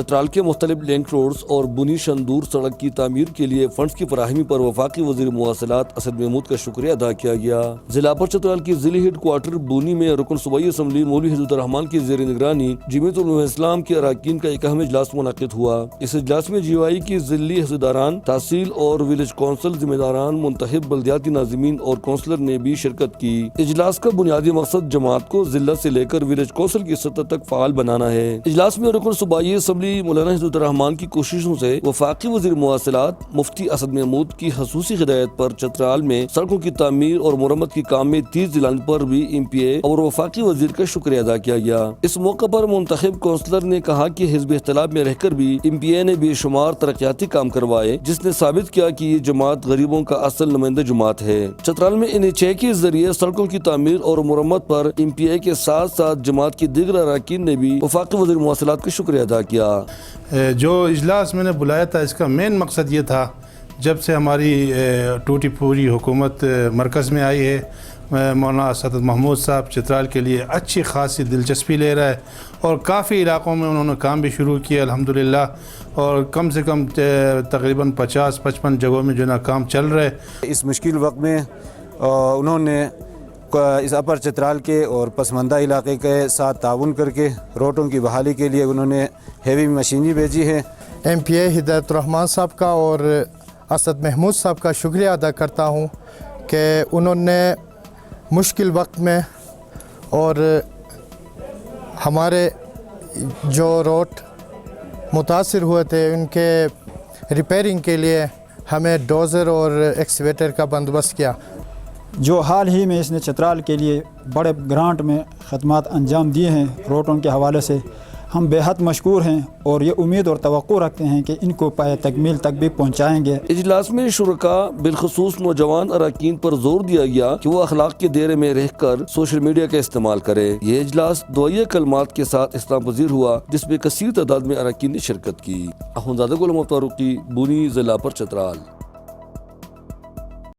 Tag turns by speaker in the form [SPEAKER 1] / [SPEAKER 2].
[SPEAKER 1] چترال کے مختلف link roads اور بنی شندور سڑک کی تعمیر کے لیے فنڈز کی فراہمی پر وفاقی وزیر مواصلات اسد محمود کا شکریہ ادا کیا گیا۔ ضلع پر چترال کی ضلعی ہیڈ کوارٹر بونی میں رکن صوبائی اسمبلی مولوی حضرت الرحمان کی زیر نگرانی جمعیت علماء اسلام کے اراکین کا ایک اہم اجلاس منعقد ہوا۔ اس اجلاس میں GOI کی ضلعی حصیداران، تحصیل اور ولیج کونسل ذمہ داران، منتخب بلدیاتی ناظمین اور کونسلر نے بھی شرکت کی۔ اجلاس کا بنیادی مقصد جماعت کو ضلع سے لے کر ولیج کونسل کی سطح تک فعال بنانا ہے۔ اجلاس میں رکن صوبائی اسمبلی مولانا حضرت الرحمان کی کوششوں سے وفاقی وزیر مواصلات مفتی اسد محمود کی خصوصی ہدایت پر چترال میں سڑکوں کی تعمیر اور مرمت کے کام میں تیز دلانے پر بھی MPA اور وفاقی وزیر کا شکریہ ادا کیا گیا۔ اس موقع پر منتخب کونسلر نے کہا کہ حزب اختلاف میں رہ کر بھی MPA نے بے شمار ترقیاتی کام کروائے، جس نے ثابت کیا کہ یہ جماعت غریبوں کا اصل نمائندہ جماعت ہے۔ چترال میں NH کے ذریعے سڑکوں کی تعمیر اور مرمت پر MPA کے ساتھ ساتھ جماعت کی دیگر اراکین نے بھی وفاقی وزیر مواصلات کا شکریہ ادا کیا۔
[SPEAKER 2] جو اجلاس میں نے بلایا تھا اس کا مین مقصد یہ تھا، جب سے ہماری ٹوٹی پوری حکومت مرکز میں آئی ہے، مولانا اسد محمود صاحب چترال کے لیے اچھی خاصی دلچسپی لے رہا ہے اور کافی علاقوں میں انہوں نے کام بھی شروع کیا الحمدللہ، اور کم سے کم تقریباً 50-55 جگہوں میں جو نا کام چل رہا ہے۔
[SPEAKER 3] اس مشکل وقت میں انہوں نے اس اپر چترال کے اور پسماندہ علاقے کے ساتھ تعاون کر کے روڈوں کی بحالی کے لیے انہوں نے ہیوی مشینری بھیجی ہے۔
[SPEAKER 4] MPA ہدایت الرحمان صاحب کا اور اسد محمود صاحب کا شکریہ ادا کرتا ہوں کہ انہوں نے مشکل وقت میں اور ہمارے جو روڈ متاثر ہوئے تھے ان کے ریپیرنگ کے لیے ہمیں ڈوزر اور ایکسکیویٹر کا بندوبست کیا۔
[SPEAKER 5] جو حال ہی میں اس نے چترال کے لیے بڑے گرانٹ میں خدمات انجام دیے ہیں روڈوں کے حوالے سے، ہم بے حد مشکور ہیں اور یہ امید اور توقع رکھتے ہیں کہ ان کو پائے تکمیل تک بھی پہنچائیں گے۔
[SPEAKER 1] اجلاس میں شرکاء بالخصوص نوجوان اراکین پر زور دیا گیا کہ وہ اخلاق کے دائرے میں رہ کر سوشل میڈیا کا استعمال کرے۔ یہ اجلاس دعائیہ کلمات کے ساتھ اختتام پذیر ہوا، جس میں کثیر تعداد میں اراکین نے شرکت کی۔ اخوندزادہ غلام فاروقی، بونی ضلع پر چترال۔